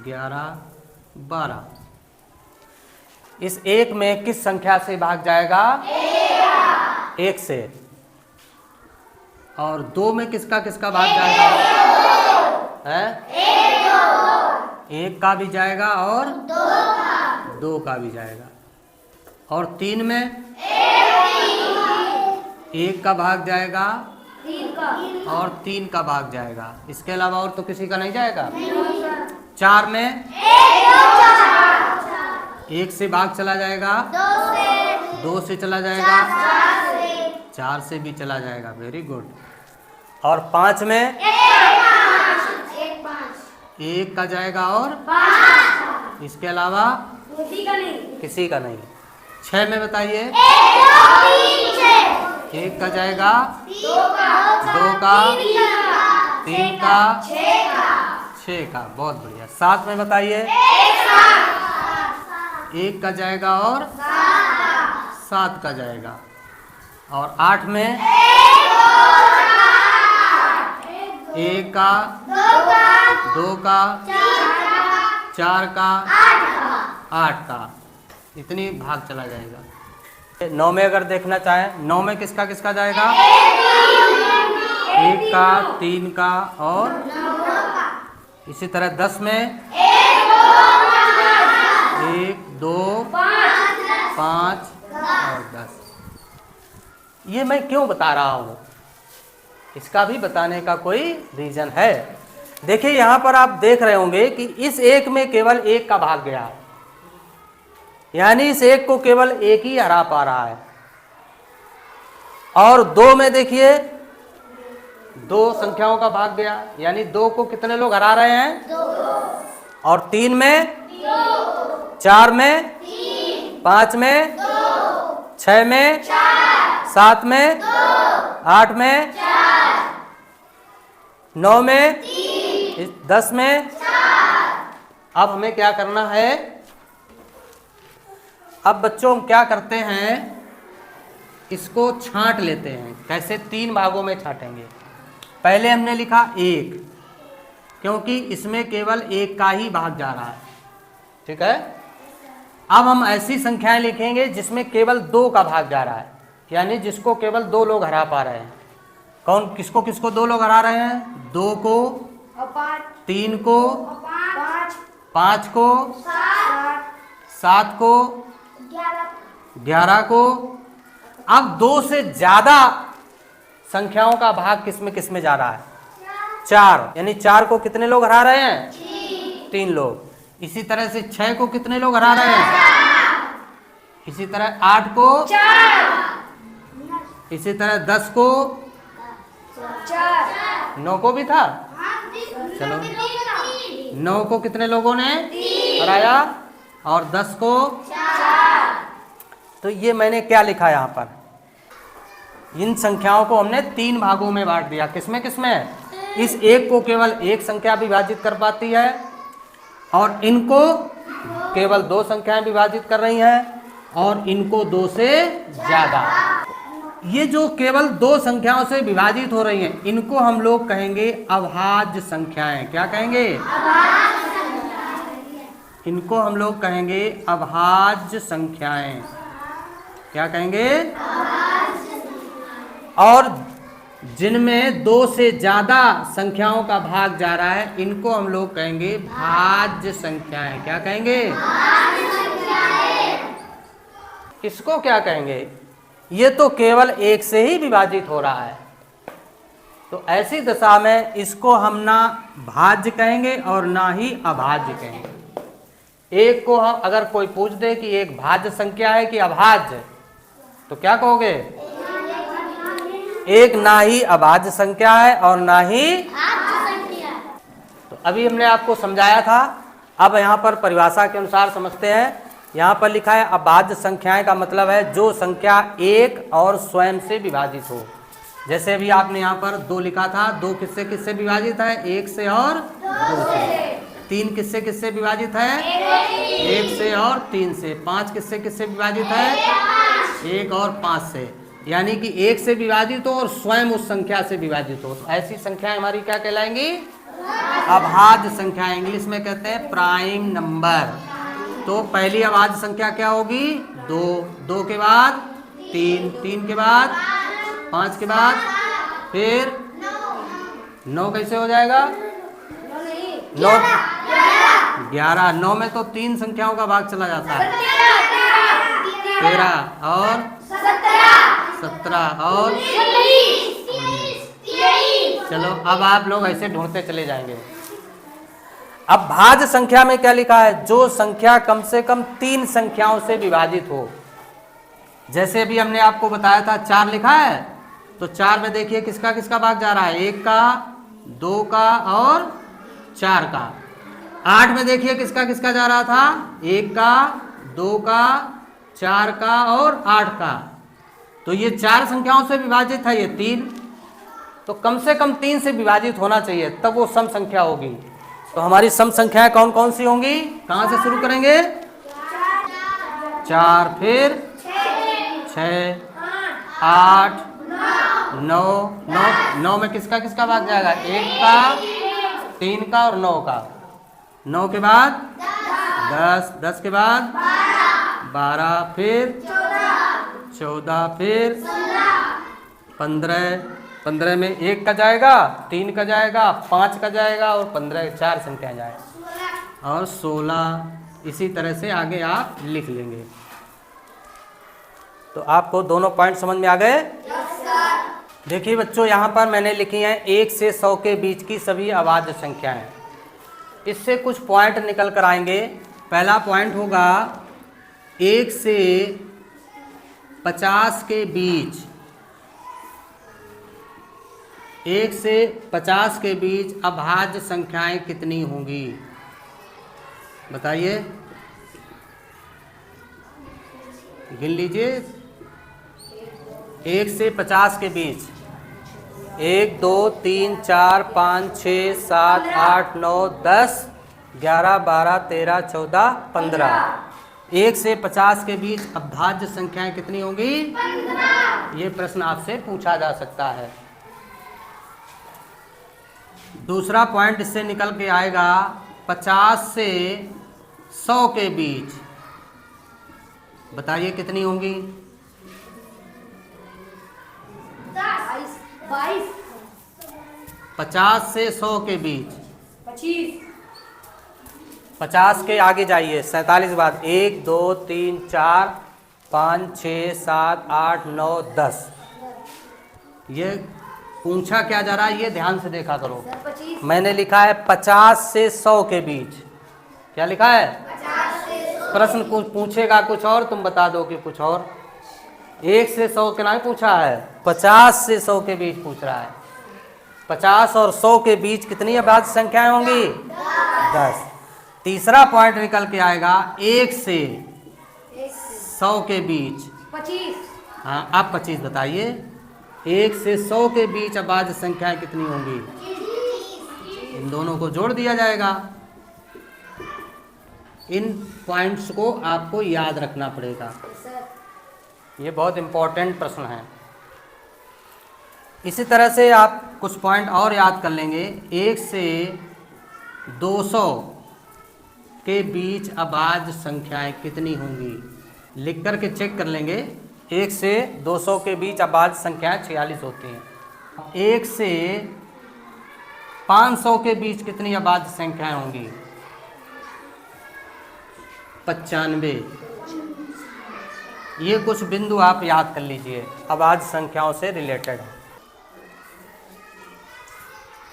11, 12। इस 1 में किस संख्या से भाग जाएगा? 1 से। और 2 में किसका किसका भाग जाएगा? है 1 का भी जाएगा और 2 का भी जाएगा। और 3 में 1 का भाग जाएगा और 3 का भाग जाएगा। इसके अलावा और तो किसी का नहीं जाएगा। 4 में 1 से भाग चला जाएगा, 2 से चला जाएगा, 4 से भी चला जाएगा। Very good. और 5 में 1 का जाएगा और इसके अलावा किसी का नहीं। 6 में बताइए 1 का जाएगा, 2 का, 3 का, 6 का। बहुत बढ़िया। 7 में बताइए 1 का जाएगा और 7 का जाएगा। और 8 में 1 का, 2 का, 4 का, 8 का। इतनी भाग चला जाएगा। 9 में अगर देखना चाहें, 9 में किसका किसका जाएगा? 1 का, 3 का और इसी तरह 10 में 1, 2, 5 और 10। ये मैं क्यों बता रहा हूँ? इसका भी बताने का कोई रीजन है। देखिए यहाँ पर आप देख रहे होंगे कि इस 1 में केवल 1 का भाग गया है, यानी इस 1 को केवल 1 ही हरा पा रहा है। और 2 में देखिए 2 संख्याओं का भाग गया, यानी 2 को कितने लोग हरा रहे हैं? 2। और 3 में 4 में 5 में 6 में 7 में 8 में 9 में 10 में। अब हमें क्या करना है? अब बच्चों हम क्या करते हैं, इसको छांट लेते हैं। कैसे? 3 भागों में छांटेंगे। पहले हमने लिखा 1, क्योंकि इसमें केवल 1 का ही भाग जा रहा है। ठीक है। अब हम ऐसी संख्याएं लिखेंगे जिसमें केवल 2 का भाग जा रहा है, यानी जिसको केवल 2 लोग हरा पा रहे हैं। कौन किसको किसको 2 लोग हरा रहे हैं? 2 को, 3 को, 5 को, 7 को, 11 को। अब 2 से ज्यादा संख्याओं का भाग किस में जा रहा है? 4, यानी 4 को कितने लोग हरा रहे हैं? 3 लोग। इसी तरह से 6 को कितने लोग हरा रहे हैं? इसी तरह 8 को, इसी तरह 10 को, 9 को भी था। चलो 9 को कितने लोगों ने हराया और 10 को। तो ये मैंने क्या लिखा यहाँ पर? इन संख्याओं को हमने 3 भागों में बांट दिया। किसमें किसमें? इस 1 को केवल 1 संख्या विभाजित कर पाती है और इनको केवल 2 संख्याएं विभाजित कर रही हैं और इनको 2 से ज्यादा। ये जो केवल 2 संख्याओं से विभाजित हो रही हैं, इनको हम लोग कहेंगे अभाज्य संख्याएं। क्या कहेंगे? इनको हम लोग कहेंगे अभाज्य संख्याएं। क्या कहेंगे? और जिनमें 2 से ज्यादा संख्याओं का भाग जा रहा है, इनको हम लोग कहेंगे भाज्य संख्याएं। क्या कहेंगे? इसको क्या कहेंगे? ये तो केवल 1 से ही विभाजित हो रहा है, तो ऐसी दशा में इसको हम ना भाज्य कहेंगे और ना ही अभाज्य कहेंगे। एक को हम अगर कोई पूछ दे कि एक भाज्य संख्या है कि अभाज्य, तो क्या कहोगे? एक ना ही अभाज्य संख्या है और ना ही। तो अभी हमने आपको समझाया था। अब यहाँ पर परिभाषा के अनुसार समझते हैं। यहाँ पर लिखा है अभाज्य संख्याएं का मतलब है जो संख्या 1 और स्वयं से विभाजित हो। जैसे अभी आपने यहाँ पर 2 लिखा था, 2 किससे किससे विभाजित है? 1 से और 2 से। 3 किससे किससे विभाजित है? 1 से और 3 से। 5 किससे किससे विभाजित है? 1 और 5 से। यानी कि 1 से विभाजित हो और स्वयं उस संख्या से विभाजित हो, तो ऐसी संख्याएं हमारी क्या कहलाएंगी? अभाज्य संख्या, इंग्लिश में कहते हैं प्राइम नंबर। तो पहली अभाज्य संख्या क्या होगी? 2, 2 के बाद 3, 3 के बाद 5 के बाद फिर 9 कैसे हो जाएगा? 9, 11। 9 में तो 3 संख्याओं का भाग चला जाता है। 13 और 17 और 19। चलो अब आप लोग ऐसे ढूंढते चले जाएंगे। अब भाज्य संख्या में क्या लिखा है? जो संख्या कम से कम 3 संख्याओं से विभाजित हो। जैसे अभी हमने आपको बताया था 4 लिखा है, तो 4 में देखिए किसका किसका भाग जा रहा है? 1 का, 2 का और 4 का। 8 में देखिए किसका किसका जा रहा था? 1 का, 2 का, 4 का और 8 का। तो ये 4 संख्याओं से विभाजित है, ये 3। तो कम से कम 3 से विभाजित होना चाहिए, तब वो सम संख्या होगी। तो हमारी सम संख्याएं कौन कौन सी होंगी? कहां से शुरू करेंगे? 4, फिर 6, 8, 9। 9 में किसका किसका भाग जाएगा? 1 का, 3 का और 9 का। 9 के बाद 10, 10 के बाद 12, फिर 14, फिर 15। 15 में 1 का जाएगा, 3 का जाएगा, 5 का जाएगा और 15, 4 संख्या जाएगा और 16। इसी तरह से आगे आप लिख लेंगे। तो आपको दोनों पॉइंट समझ में आ गए? देखिए बच्चों, यहाँ पर मैंने लिखी हैं 1 से 100 के बीच की सभी अभाज्य संख्याएं। इससे कुछ पॉइंट निकल कर आएंगे। पहला पॉइंट होगा 1 से 50 के बीच। 1 से 50 के बीच अभाज्य संख्याएं कितनी होंगी? बताइए, गिन लीजिए। 1 से 50 के बीच 1, 2, 3, 4, 5, 6, 7, 8, 9, 10, 11, 12, 13, 14, 15। 1 से 50 के बीच अभाज्य संख्याएं कितनी होंगी? 15। ये प्रश्न आपसे पूछा जा सकता है। दूसरा पॉइंट इससे निकल के आएगा 50 से 100 के बीच। बताइए कितनी होंगी? 22। 50 से 100 के बीच 25। 50 के आगे जाइए, 47 के बाद 1, 2, 3, 4, 5, 6, 7, 8, 9, 10। ये पूछा क्या जा रहा है, ये ध्यान से देखा करो। मैंने लिखा है 50 से 100 के बीच। क्या लिखा है? 50 से 100। प्रश्न कुछ पूछेगा कुछ और, तुम बता दो कि कुछ और। 1 से 100 के नहीं पूछा है, 50 से 100 के बीच पूछ रहा है। 50 और 100 के बीच कितनी अभाज्य संख्याएं होंगी? 10। तीसरा पॉइंट निकल के आएगा 1 से 100 के बीच 25। हाँ, आप 25 बताइए। 1 से 100 के बीच अभाज्य संख्याएं कितनी होंगी? इन दोनों को जोड़ दिया जाएगा। इन पॉइंट्स को आपको याद रखना पड़ेगा, ये बहुत इंपॉर्टेंट प्रश्न है। इसी तरह से आप कुछ पॉइंट और याद कर लेंगे। 1 से 200 के बीच अभाज्य संख्याएं कितनी होंगी? लिख कर के चेक कर लेंगे। 1 से 200 के बीच अभाज्य संख्याएं 46 होती हैं। 1 से 500 के बीच कितनी अभाज्य संख्याएं होंगी? 95। ये कुछ बिंदु आप याद कर लीजिए, अभाज्य संख्याओं से रिलेटेड है।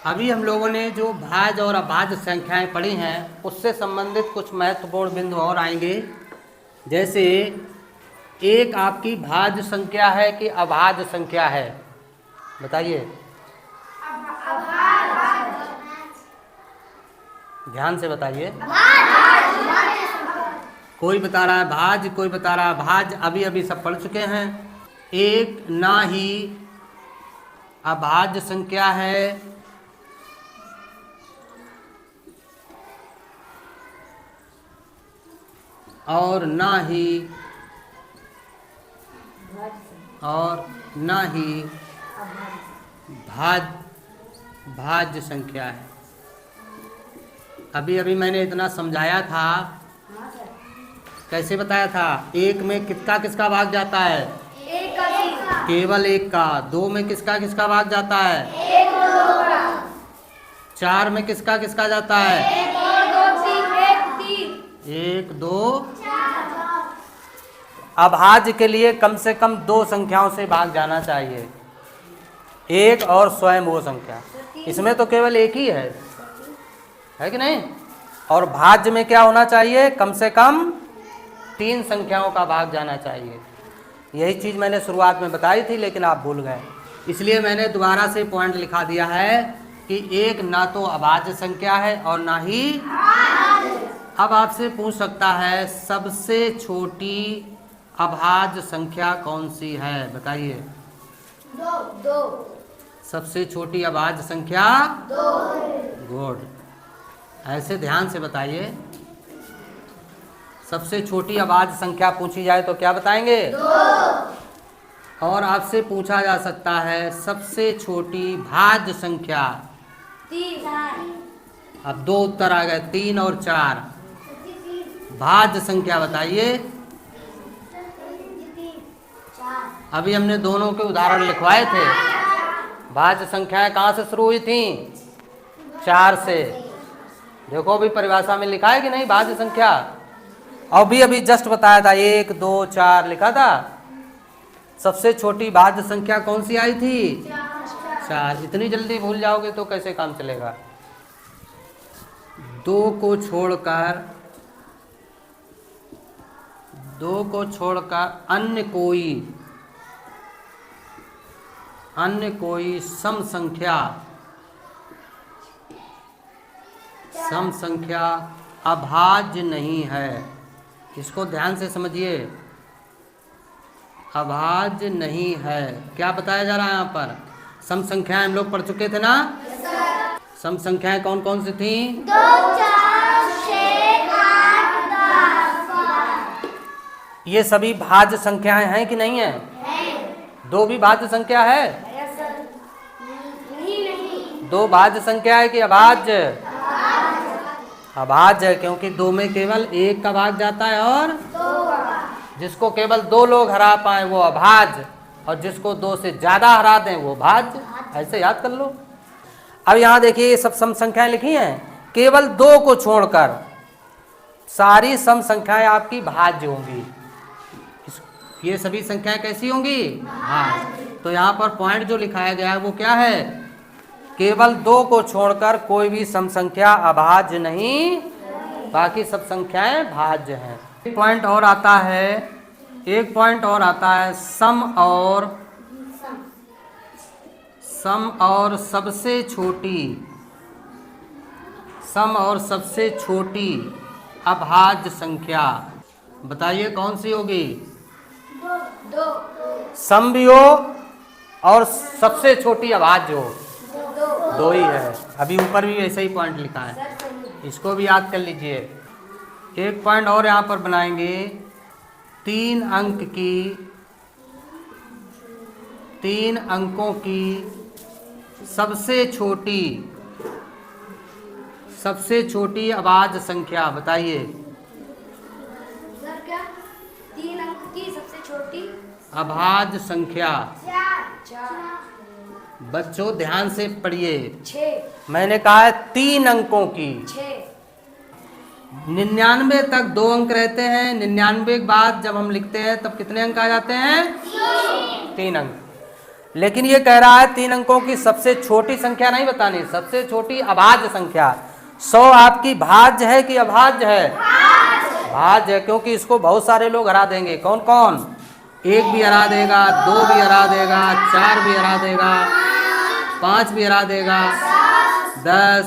अभी हम लोगों ने जो भाज्य और अभाज्य संख्याएं पढ़ी हैं, उससे संबंधित कुछ महत्वपूर्ण बिंदु और आएंगे। जैसे एक आपकी भाज्य संख्या है कि अभाज्य संख्या है? बताइए, ध्यान से बताइए। कोई बता रहा है भाज्य, कोई बता रहा है भाज्य। अभी अभी सब पढ़ चुके हैं। एक ना ही अभाज्य संख्या है और ना ही भाज्य संख्या है। अभी अभी मैंने इतना समझाया था, हाँ सर। कैसे बताया था? एक में किसका किसका भाग जाता है? एक का तीन। केवल एक का। दो में किसका किसका भाग जाता है? एक और दो का। चार में किसका किसका जाता है? एक और दो तीन। एक तीन। एक दो। अभाज्य के लिए कम से कम दो संख्याओं से भाग जाना चाहिए, एक और स्वयं वो संख्या। इसमें तो केवल एक ही है कि नहीं? और भाज्य में क्या होना चाहिए? कम से कम तीन संख्याओं का भाग जाना चाहिए। यही चीज़ मैंने शुरुआत में बताई थी, लेकिन आप भूल गए, इसलिए मैंने दोबारा से पॉइंट लिखा दिया है कि एक ना तो अभाज्य संख्या है और ना ही। अब आपसे पूछ सकता है सबसे छोटी अभाज्य संख्या कौन सी है? बताइए। दो। दो। सबसे छोटी अभाज्य संख्या दो। गुड। ऐसे ध्यान से बताइए। सबसे छोटी अभाज्य संख्या पूछी जाए तो क्या बताएंगे? दो। और आपसे पूछा जा सकता है सबसे छोटी भाज्य संख्या। तीन। अब दो उत्तर आ गए, 3 और 4। भाज्य संख्या बताइए। अभी हमने दोनों के उदाहरण लिखवाए थे। भाज्य संख्याएं कहाँ से शुरू हुई थी? 4 से। देखो अभी परिभाषा में लिखा है कि नहीं भाज्य संख्या? और भी अभी जस्ट बताया था 1 2 4 लिखा था। सबसे छोटी भाज्य संख्या कौन सी आई थी? 4। इतनी जल्दी भूल जाओगे तो कैसे काम चलेगा? 2 को छोड़कर अन्य कोई सम संख्या अभाज्य नहीं है। इसको ध्यान से समझिए। अभाज्य नहीं है, क्या बताया जा रहा है यहाँ पर? सम संख्याएं हम लोग पढ़ चुके थे ना? सम संख्याएं कौन कौन सी थी? 2 4 6 8 10। ये सभी भाज्य संख्याएं हैं कि नहीं है? दो भी भाज्य संख्या है? नहीं। दो भाज्य संख्या है कि अभाज्य? अभाज्य है, क्योंकि दो में केवल एक का भाग जाता है और जिसको केवल 2 लोग हरा पाए वो अभाज्य, और जिसको 2 से ज्यादा हरा दें वो भाज्य। ऐसे याद कर लो। अब यहाँ देखिए ये सब सम संख्याएं लिखी हैं, केवल 2 को छोड़कर सारी सम संख्याएं आपकी भाज्य होंगी। ये सभी संख्याएं कैसी होंगी? भाज्य। तो यहाँ पर पॉइंट जो लिखाया गया है वो क्या है? केवल 2 को छोड़कर कोई भी सम संख्या अभाज्य नहीं, बाकी सब संख्याएं भाज्य हैं। एक पॉइंट और आता है, सम और सबसे छोटी अभाज्य संख्या। बताइए कौन सी होगी? दो। सम भी हो और सबसे छोटी अभाज्य हो, दो ही है। अभी ऊपर भी ऐसा ही पॉइंट लिखा है, इसको भी याद कर लीजिए। एक पॉइंट और यहाँ पर बनाएंगे, 3 अंकों की सबसे छोटी अभाज्य संख्या। बताइए। सर क्या? 3 अंक की सबसे छोटी अभाज्य संख्या। 4। बच्चों ध्यान से पढ़िए। 6। मैंने कहा है 3 अंकों की। 6। 99 तक 2 अंक रहते हैं। 99 के बाद जब हम लिखते हैं तब कितने अंक आ जाते हैं? 3 अंक। लेकिन ये कह रहा है 3 अंकों की सबसे छोटी संख्या नहीं बतानी, सबसे छोटी अभाज्य संख्या। 100 आपकी भाज्य है कि अभाज्य है? भाज्य है, क्योंकि इसको बहुत सारे लोग हरा देंगे। कौन कौन? 1 भी हरा देगा, 2 भी हरा देगा, 4 भी हरा देगा, 5 भी हरा देगा, 10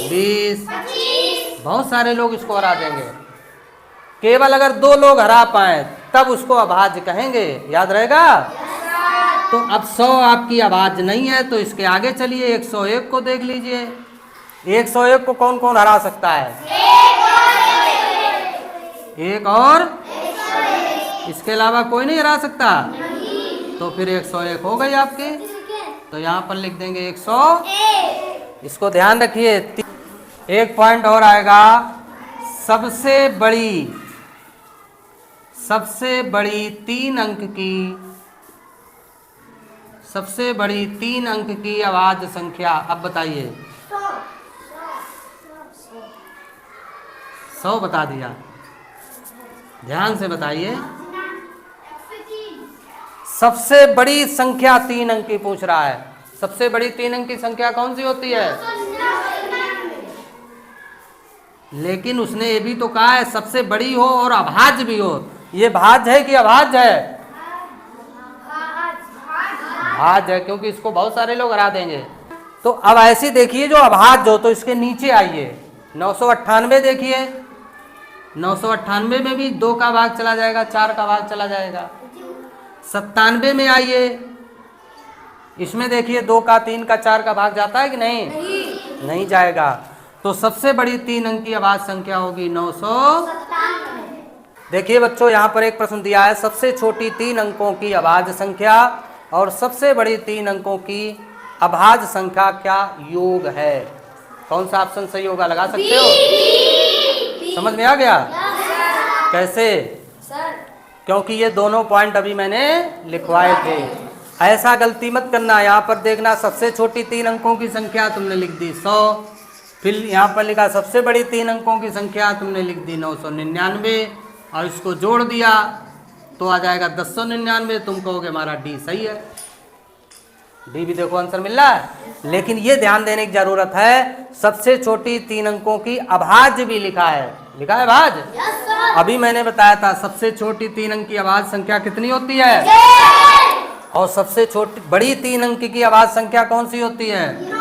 20 बहुत सारे लोग इसको हरा देंगे। केवल अगर 2 लोग हरा पाए तब उसको अभाज्य कहेंगे। याद रहेगा? तो अब 100 आपकी अभाज्य नहीं है, तो इसके आगे चलिए 101 को देख लीजिए। 101 को कौन कौन हरा सकता है? एक और इसके अलावा कोई नहीं हरा सकता। तो फिर 101 हो गई आपकी। तो यहाँ पर लिख देंगे 101। इसको ध्यान रखिए। एक पॉइंट और आएगा, सबसे बड़ी 3 अंक की अभाज्य संख्या। अब बताइए। 100 बता दिया, ध्यान से बताइए। सबसे बड़ी संख्या 3 अंक की पूछ रहा है। सबसे बड़ी 3 अंक की संख्या कौन सी होती है? लेकिन उसने ये भी तो कहा है सबसे बड़ी हो और अभाज्य भी हो। ये भाज्य है कि अभाज्य है? भाज्य है, क्योंकि इसको बहुत सारे लोग हरा देंगे। तो अब ऐसी देखिए जो अभाज्य हो, तो इसके नीचे आइए। 998 देखिए, 998 में भी 2 का भाग चला जाएगा, 4 का भाग चला जाएगा। 97 में आइए, इसमें देखिए 2 का, 3 का, 4 का भाग जाता है कि नहीं? नहीं जाएगा। तो सबसे बड़ी 3 अंक की अभाज्य संख्या होगी 997। देखिए बच्चों, यहाँ पर एक प्रश्न दिया है, सबसे छोटी 3 अंकों की अभाज्य संख्या और सबसे बड़ी 3 अंकों की अभाज्य संख्या क्या योग है? कौन सा ऑप्शन सही होगा, लगा सकते हो? समझ में आ गया? कैसे? क्योंकि ये दोनों पॉइंट अभी मैंने लिखवाए थे। ऐसा गलती मत करना। यहाँ पर देखना, सबसे छोटी 3 अंकों की संख्या तुमने लिख दी 100, फिर यहाँ पर लिखा सबसे बड़ी 3 अंकों की संख्या तुमने लिख दी 999, और इसको जोड़ दिया तो आ जाएगा 1099। तुम कहोगे हमारा डी सही है। डी भी देखो आंसर मिल रहा है। लेकिन ये ध्यान देने की जरूरत है, सबसे छोटी 3 अंकों की अभाज्य भी लिखा है। लिखा है भाज्य? अभी मैंने बताया था सबसे छोटी 3 अंक की अभाज्य संख्या कितनी होती है, और सबसे छोटी बड़ी 3 अंक की अभाज्य संख्या कौन सी होती है?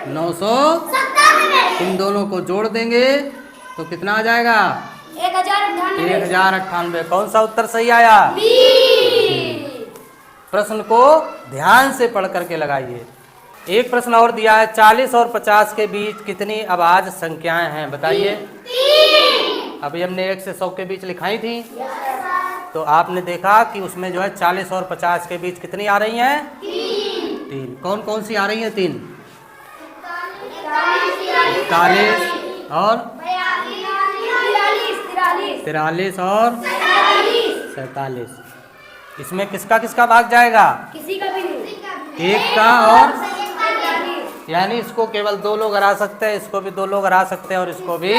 997। इन दोनों को जोड़ देंगे तो कितना आ जाएगा? 1098। कौन सा उत्तर सही आया? प्रश्न को ध्यान से पढ़ करके लगाइए। एक प्रश्न और दिया है, 40 और 50 के बीच कितनी अभाज्य संख्याएं हैं, बताइए। अभी हमने 1 से 100 के बीच लिखाई थी, तो आपने देखा कि उसमें जो है 40 और 50 के बीच कितनी आ रही हैं? 3। कौन कौन सी आ रही हैं? 3। 41 और 43 और 47। इसमें किसका किसका भाग जाएगा? किसी का भी नहीं। एक का, और यानी इसको केवल 2 लोग हरा सकते हैं, इसको भी 2 लोग हरा सकते हैं, और इसको भी